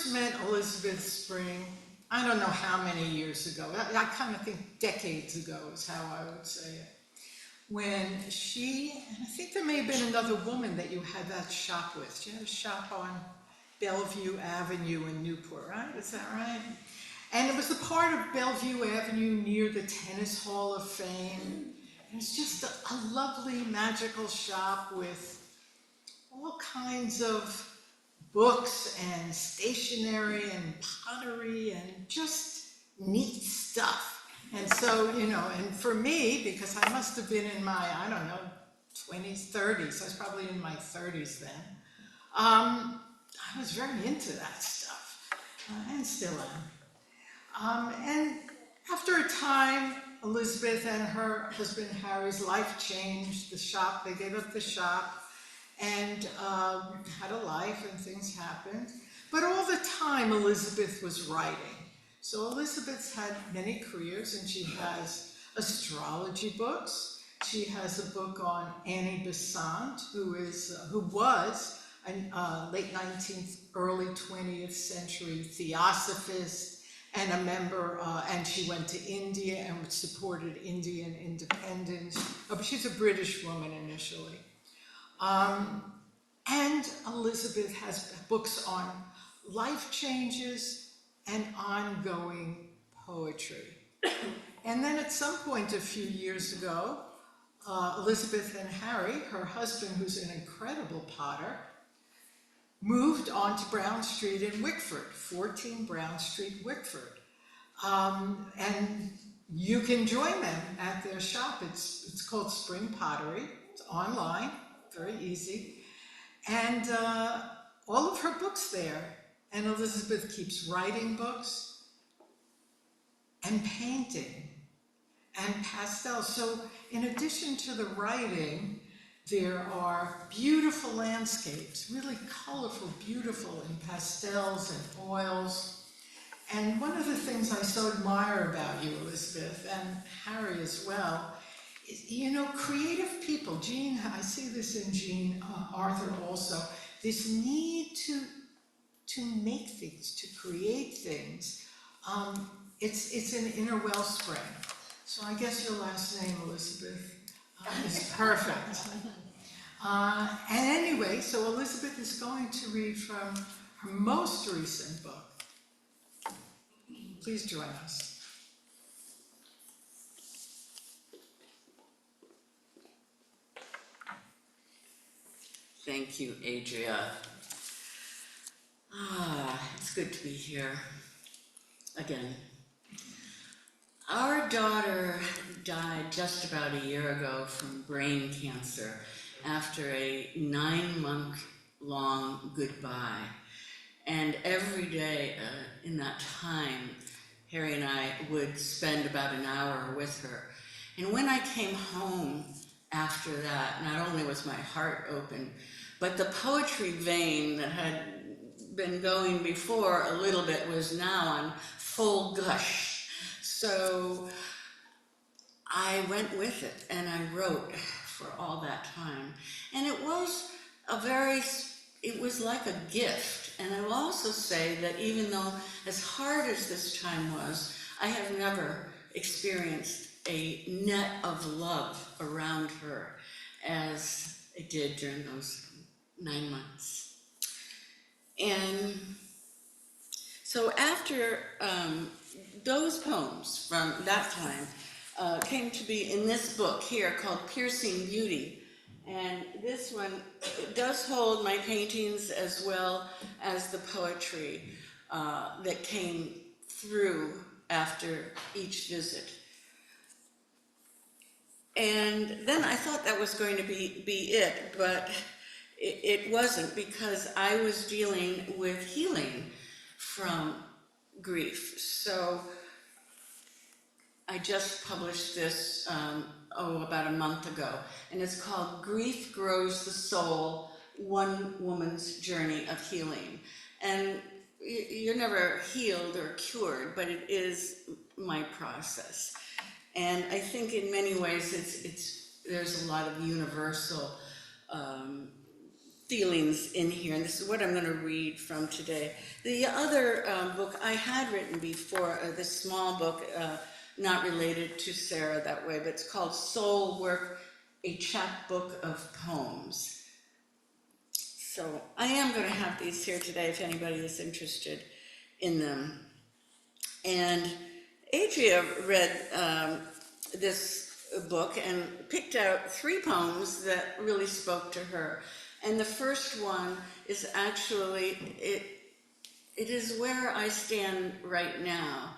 first met Elizabeth Spring, I don't know how many years ago. I kind of think decades ago is how I would say it. When she, and I think there may have been another woman that you had that shop with. She had a shop on Bellevue Avenue in Newport, right? Is that right? And it was the part of Bellevue Avenue near the Tennis Hall of Fame. And it's just a lovely, magical shop with all kinds of books and stationery and pottery and just neat stuff. And so, you know, and for me, because I must have been in my, I don't know, 20s, 30s, I was probably in my 30s then, I was very into that stuff, and still am. And after a time, Elizabeth and her husband Harry's life changed. The shop, they gave up the shop and had a life, and things happened. But all the time, Elizabeth was writing. So Elizabeth's had many careers, and she has astrology books. She has a book on Annie Besant, who was a late 19th, early 20th century theosophist and a member, and she went to India and supported Indian independence. But she's a British woman initially. And Elizabeth has books on life changes and ongoing poetry. And then at some point a few years ago, Elizabeth and Harry, her husband, who's an incredible potter, moved on to Brown Street in Wickford, 14 Brown Street, Wickford. And you can join them at their shop. It's called Spring Pottery. It's online, very easy. And all of her books there. And Elizabeth keeps writing books and painting and pastels. So in addition to the writing, there are beautiful landscapes, really colorful, beautiful in pastels and oils. And one of the things I so admire about you, Elizabeth, and Harry as well, is, you know, creative people. Jeanne, I see this in Jeanne Arthur also, this need to make things, to create things. It's an inner wellspring. So I guess your last name, Elizabeth, is perfect. And anyway, so Elizabeth is going to read from her most recent book. Please join us. Thank you, Adria. It's good to be here again. Our daughter died just about a year ago from brain cancer after a 9-month-long goodbye. And every day in that time, Harry and I would spend about an hour with her. And when I came home after that, not only was my heart open, but the poetry vein that had been going before a little bit was now on full gush. So I went with it and I wrote for all that time. And it was like a gift. And I will also say that even though as hard as this time was, I have never experienced a net of love around her as I did during those 9 months. And so after those poems from that time came to be in this book here called Piercing Beauty. And this one does hold my paintings as well as the poetry that came through after each visit. And then I thought that was going to be it, but it wasn't, because I was dealing with healing from grief. So I just published this, about a month ago, and it's called Grief Grows the Soul, One Woman's Journey of Healing. And you're never healed or cured, but it is my process. And I think in many ways there's a lot of universal feelings in here, and this is what I'm going to read from today. The other book I had written before, this small book, not related to Sarah that way, but it's called Soul Work, a chapbook of poems. So I am going to have these here today if anybody is interested in them. And Adria read this book and picked out 3 poems that really spoke to her. And the first one is actually, it is where I stand right now.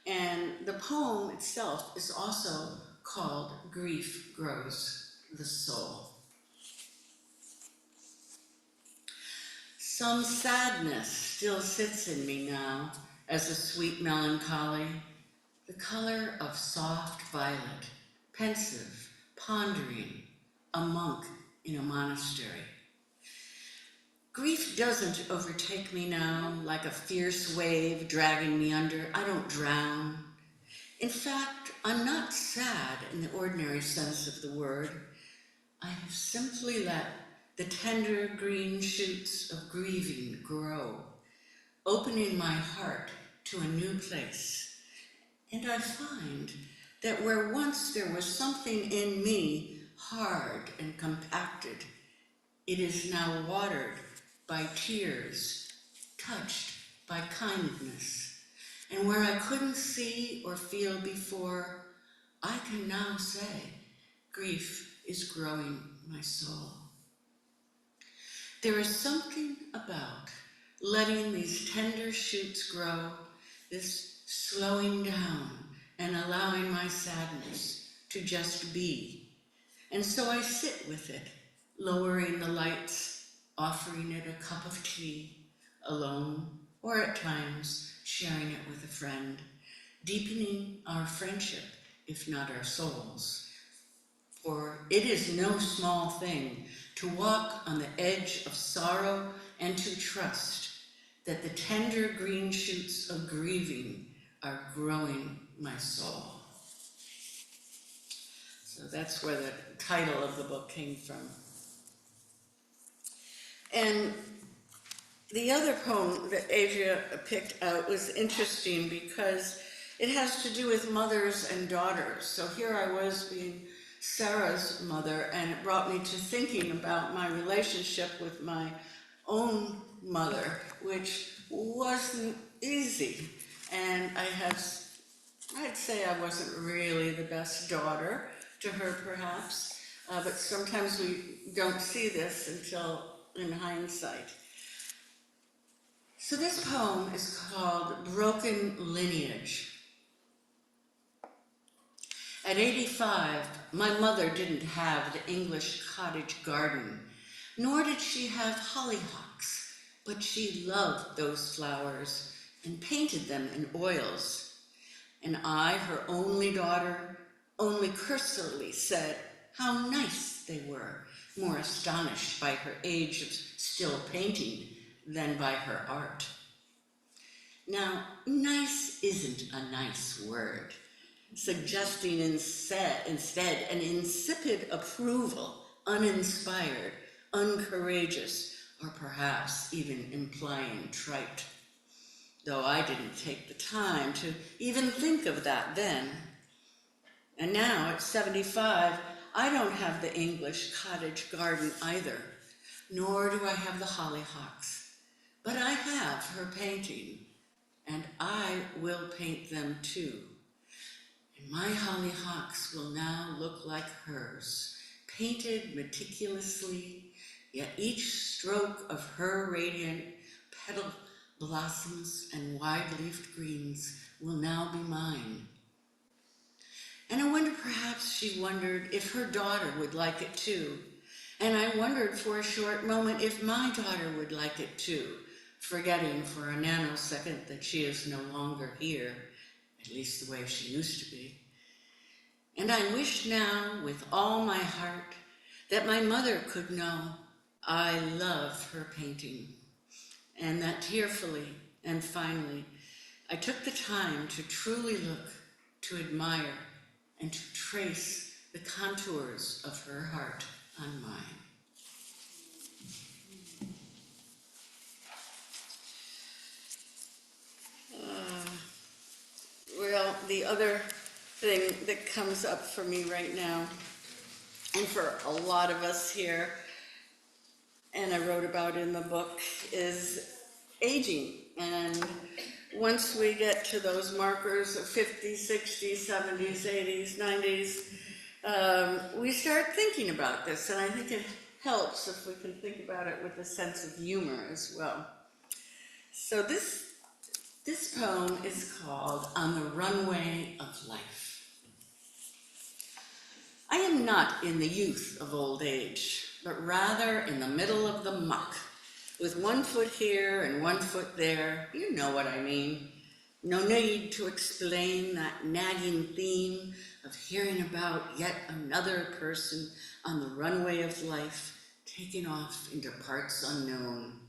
And the poem itself is also called Grief Grows the Soul. Some sadness still sits in me now as a sweet melancholy, the color of soft violet, pensive, pondering, a monk in a monastery. Grief doesn't overtake me now like a fierce wave dragging me under. I don't drown. In fact, I'm not sad in the ordinary sense of the word. I have simply let the tender green shoots of grieving grow, opening my heart to a new place. And I find that where once there was something in me hard and compacted, it is now watered by tears, touched by kindness. And where I couldn't see or feel before, I can now say, grief is growing my soul. There is something about letting these tender shoots grow, this slowing down and allowing my sadness to just be. And so I sit with it, lowering the lights, offering it a cup of tea, alone, or at times sharing it with a friend, deepening our friendship, if not our souls. For it is no small thing to walk on the edge of sorrow and to trust that the tender green shoots of grieving are growing my soul. So that's where the title of the book came from. And the other poem that Adria picked out was interesting because it has to do with mothers and daughters. So here I was being Sarah's mother, and it brought me to thinking about my relationship with my own mother, which wasn't easy. And I'd say I wasn't really the best daughter to her, perhaps, but sometimes we don't see this until in hindsight. So this poem is called Broken Lineage. At 85, my mother didn't have the English cottage garden, nor did she have hollyhocks, but she loved those flowers and painted them in oils. And I, her only daughter, only cursorily said how nice they were, more astonished by her age of still painting than by her art. Now, nice isn't a nice word, suggesting instead an insipid approval, uninspired, uncourageous, or perhaps even implying trite. Though I didn't take the time to even think of that then. And now, at 75, I don't have the English cottage garden either, nor do I have the hollyhocks. But I have her painting, and I will paint them too. And my hollyhocks will now look like hers, painted meticulously, yet each stroke of her radiant petal blossoms and wide-leafed greens will now be mine. And I wonder perhaps she wondered if her daughter would like it too. And I wondered for a short moment if my daughter would like it too, forgetting for a nanosecond that she is no longer here, at least the way she used to be. And I wish now with all my heart that my mother could know I love her painting, and that tearfully and finally I took the time to truly look, to admire, and to trace the contours of her heart on mine. Well, the other thing that comes up for me right now, and for a lot of us here, and I wrote about in the book, is aging. And once we get to those markers of 50s, 60s, 70s, 80s, 90s, we start thinking about this. And I think it helps if we can think about it with a sense of humor as well. So this poem is called On the Runway of Life. I am not in the youth of old age, but rather in the middle of the muck, with 1 foot here and 1 foot there. You know what I mean. No need to explain that nagging theme of hearing about yet another person on the runway of life, taking off into parts unknown.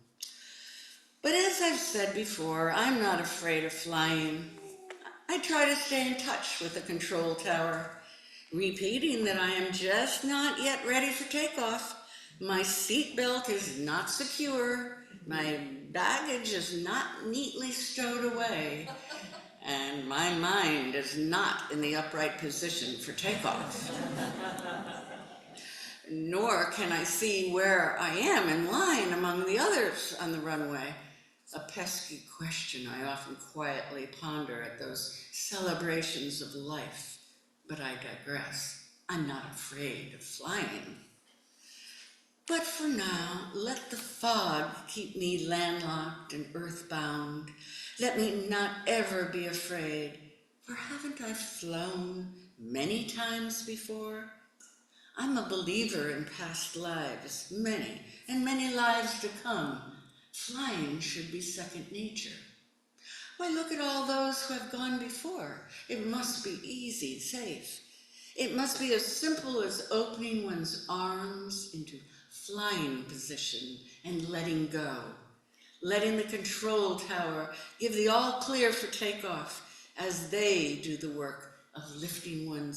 But as I've said before, I'm not afraid of flying. I try to stay in touch with the control tower, repeating that I am just not yet ready for takeoff. My seatbelt is not secure, my baggage is not neatly stowed away, and my mind is not in the upright position for takeoff. Nor can I see where I am in line among the others on the runway. A pesky question I often quietly ponder at those celebrations of life. But I digress. I'm not afraid of flying. But for now, let the fog keep me landlocked and earthbound. Let me not ever be afraid, for haven't I flown many times before? I'm a believer in past lives, many and many lives to come. Flying should be second nature. Why, look at all those who have gone before. It must be easy, safe. It must be as simple as opening one's arms into flying position and letting go. Letting the control tower give the all clear for takeoff as they do the work of lifting one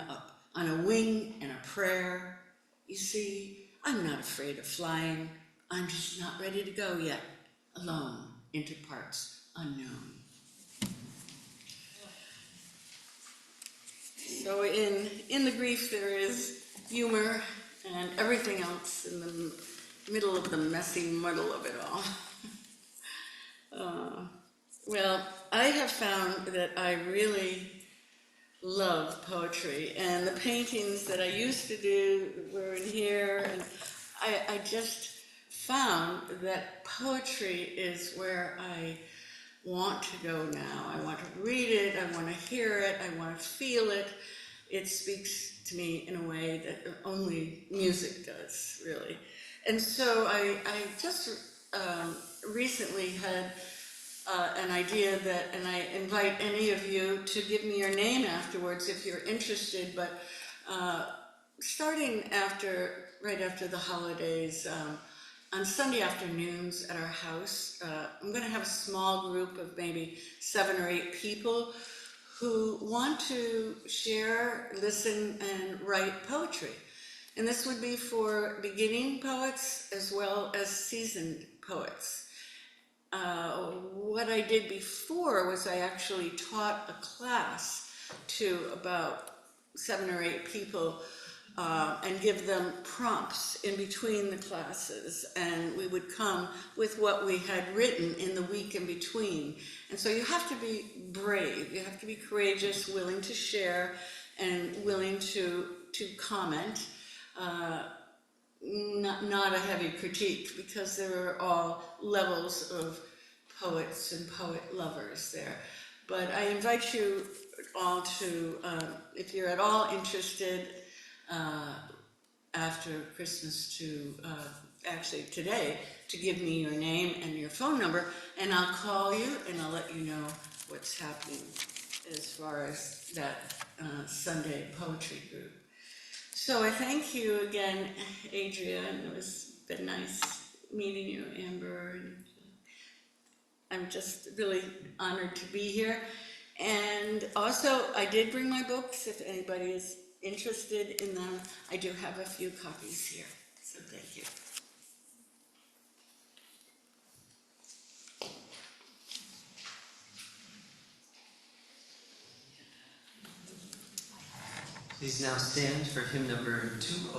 up on a wing and a prayer. You see, I'm not afraid of flying. I'm just not ready to go yet, alone into parts unknown. So in the grief there is humor and everything else in the middle of the messy muddle of it all. Well, I have found that I really love poetry, and the paintings that I used to do were in here, and I just found that poetry is where I want to go now. I want to read it, I want to hear it, I want to feel it. It speaks to me in a way that only music does, really. And so I just recently had an idea that, and I invite any of you to give me your name afterwards if you're interested, but starting right after the holidays, on Sunday afternoons at our house, I'm going to have a small group of maybe 7 or 8 people who want to share, listen, and write poetry. And this would be for beginning poets as well as seasoned poets. What I did before was I actually taught a class to about 7 or 8 people and give them prompts in between the classes, and we would come with what we had written in the week in between. And so you have to be brave, you have to be courageous, willing to share, and willing to comment. Not a heavy critique, because there are all levels of poets and poet lovers there. But I invite you all to, if you're at all interested, after Christmas to, actually today, to give me your name and your phone number, and I'll call you and I'll let you know what's happening as far as that Sunday poetry group. So I thank you again, Adria, and it's been nice meeting you, Amber. And I'm just really honored to be here. And also, I did bring my books. If anybody is interested in them, I do have a few copies here. So thank you. Please now stand for hymn number 206.